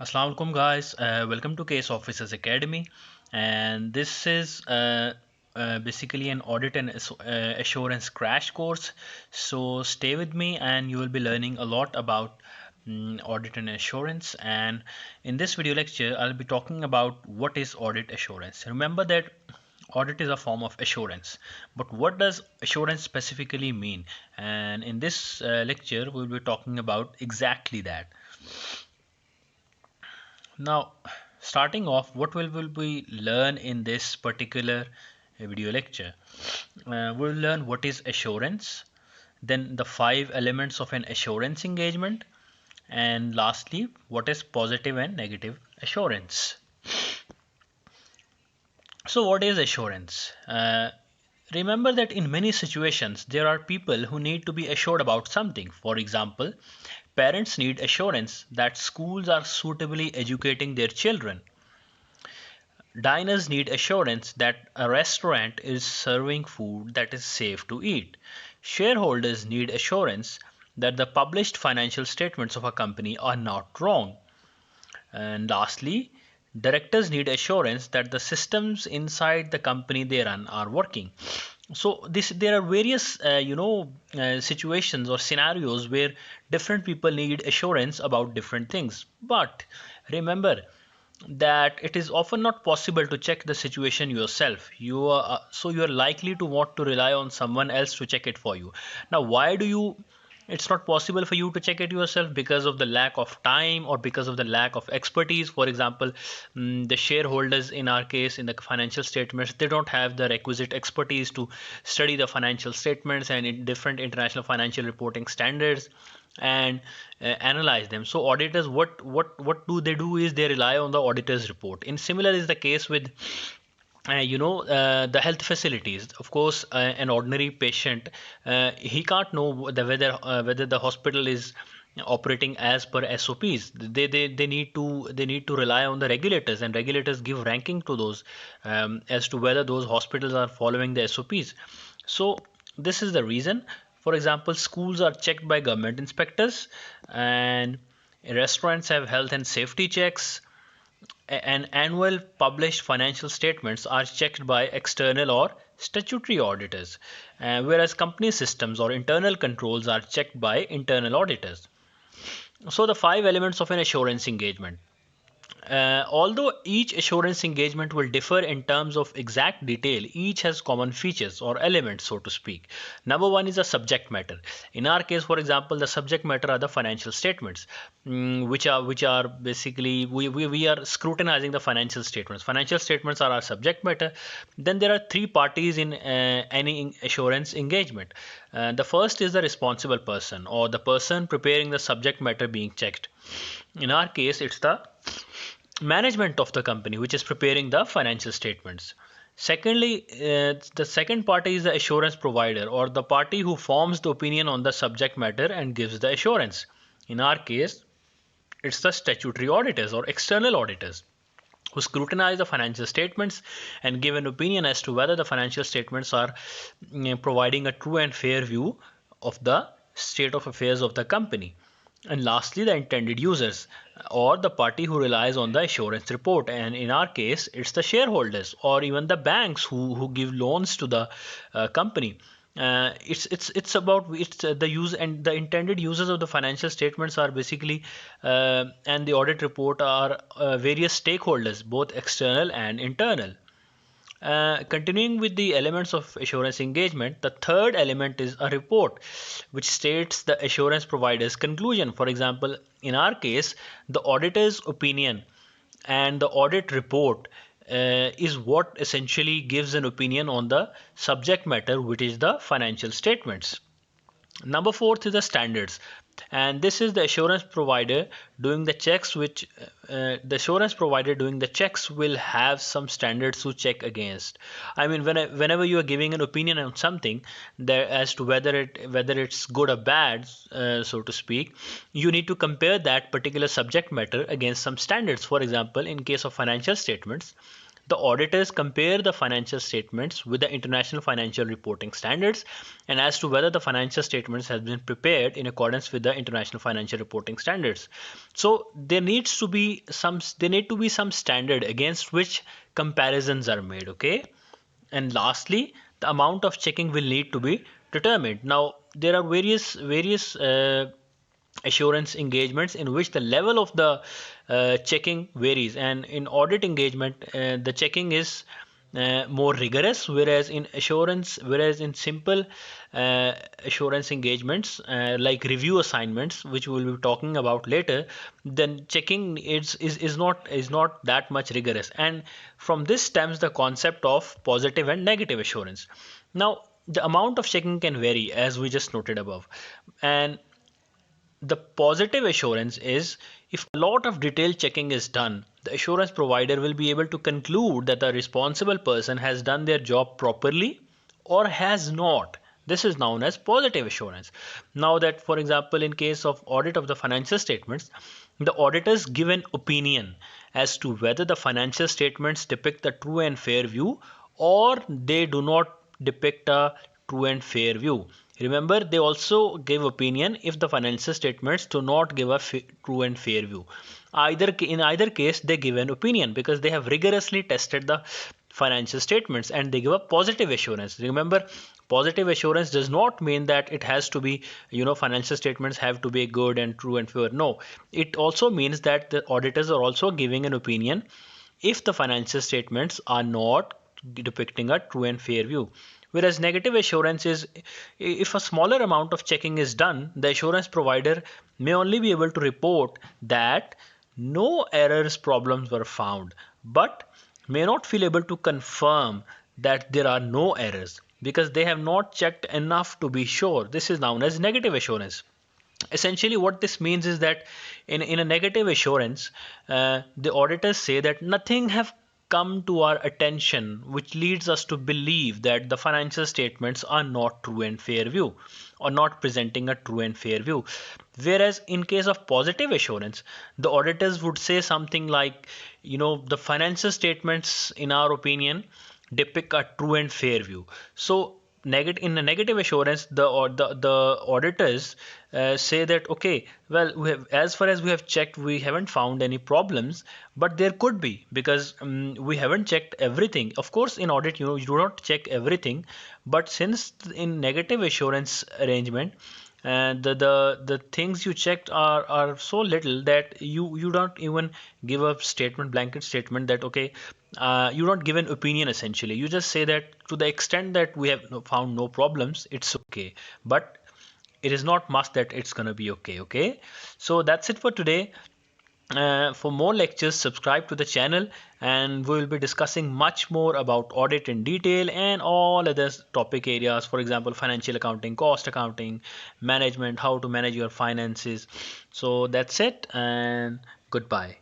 Assalamu alaikum guys, welcome to Case Officers Academy, and this is basically an audit and assurance crash course. So stay with me and you will be learning a lot about audit and assurance. And in this video lecture I'll be talking about what is audit assurance. Remember that audit is a form of assurance, but what does assurance specifically mean? And in this lecture we'll be talking about exactly that. Now, starting off, what will we learn in this particular video lecture? We'll learn what is assurance, then the five elements of an assurance engagement, and lastly, what is positive and negative assurance. So, what is assurance? Remember that in many situations, there are people who need to be assured about something. For example, parents need assurance that schools are suitably educating their children. Diners need assurance that a restaurant is serving food that is safe to eat. Shareholders need assurance that the published financial statements of a company are not wrong. And lastly, directors need assurance that the systems inside the company they run are working. So there are various situations or scenarios where different people need assurance about different things. But remember that it is often not possible to check the situation yourself. You are likely to want to rely on someone else to check it for you. Now, why do you it's not possible for you to check it yourself? Because of the lack of time or because of the lack of expertise. For example, the shareholders in our case in the financial statements, they don't have the requisite expertise to study the financial statements and in different international financial reporting standards and analyze them. So auditors, what do they do is they rely on the auditor's report. In similar is the case with the health facilities. Of course, an ordinary patient, he can't know whether the hospital is operating as per SOPs. They need to rely on the regulators, and regulators give ranking to those as to whether those hospitals are following the SOPs. So this is the reason. For example, schools are checked by government inspectors, and restaurants have health and safety checks, and annual published financial statements are checked by external or statutory auditors, whereas company systems or internal controls are checked by internal auditors. So, the five elements of an assurance engagement. Although each assurance engagement will differ in terms of exact detail, each has common features or elements, so to speak. Number one is the subject matter. In our case, for example, the subject matter are the financial statements, which are basically we are scrutinizing the financial statements. Financial statements are our subject matter. Then there are three parties in any assurance engagement. The first is the responsible person or the person preparing the subject matter being checked. In our case, it's the management of the company which is preparing the financial statements. Secondly, the second party is the assurance provider or the party who forms the opinion on the subject matter and gives the assurance. In our case, it's the statutory auditors or external auditors who scrutinize the financial statements and give an opinion as to whether the financial statements are providing a true and fair view of the state of affairs of the company. And lastly, the intended users or the party who relies on the assurance report. And in our case, it's the shareholders or even the banks who give loans to the company. It's about the use and the intended users of the financial statements are basically and the audit report are various stakeholders, both external and internal. Continuing with the elements of assurance engagement, the third element is a report which states the assurance provider's conclusion. For example, in our case, the auditor's opinion and the audit report is what essentially gives an opinion on the subject matter, which is the financial statements. Number fourth is the standards, and this is the assurance provider doing the checks. Which the assurance provider doing the checks will have some standards to check against. I mean, whenever you are giving an opinion on something, there as to whether it's good or bad, so to speak, you need to compare that particular subject matter against some standards. For example, in case of financial statements, The auditors compare the financial statements with the international financial reporting standards and as to whether the financial statements have been prepared in accordance with the international financial reporting standards. So there need to be some standard against which comparisons are made, okay? And lastly, the amount of checking will need to be determined. Now, there are various assurance engagements in which the level of the checking varies, and in audit engagement the checking is more rigorous, whereas in simple uh, assurance engagements like review assignments, which we will be talking about later, then checking is not that much rigorous, and from this stems the concept of positive and negative assurance. Now, the amount of checking can vary as we just noted above, and the positive assurance is if a lot of detailed checking is done, the assurance provider will be able to conclude that the responsible person has done their job properly or has not. This is known as positive assurance. Now that, for example, in case of audit of the financial statements, the auditors give an opinion as to whether the financial statements depict the true and fair view or they do not depict a true and fair view. Remember, they also give opinion if the financial statements do not give a true and fair view. In either case, they give an opinion because they have rigorously tested the financial statements and they give a positive assurance. Remember, positive assurance does not mean that it has to be, financial statements have to be good and true and fair. No, it also means that the auditors are also giving an opinion if the financial statements are not depicting a true and fair view. Whereas negative assurance is if a smaller amount of checking is done, the assurance provider may only be able to report that no errors problems were found, but may not feel able to confirm that there are no errors because they have not checked enough to be sure. This is known as negative assurance. Essentially, what this means is that in a negative assurance, the auditors say that nothing have come to our attention which leads us to believe that the financial statements are not true and fair view or not presenting a true and fair view. Whereas in case of positive assurance, the auditors would say something like, the financial statements, in our opinion, depict a true and fair view. So in a negative assurance, the auditors say that, okay, well, as far as we have checked, we haven't found any problems, but there could be because we haven't checked everything. Of course, in audit, you do not check everything, but since in negative assurance arrangement, and the things you checked are so little that you don't even give a blanket statement that, okay, you don't give an opinion. Essentially, you just say that to the extent that we have found no problems, it's okay, but it is not must that it's gonna be okay. Okay, so that's it for today. For more lectures, subscribe to the channel, and we will be discussing much more about audit in detail and all other topic areas. For example, financial accounting, cost accounting, management, how to manage your finances. So that's it, and goodbye.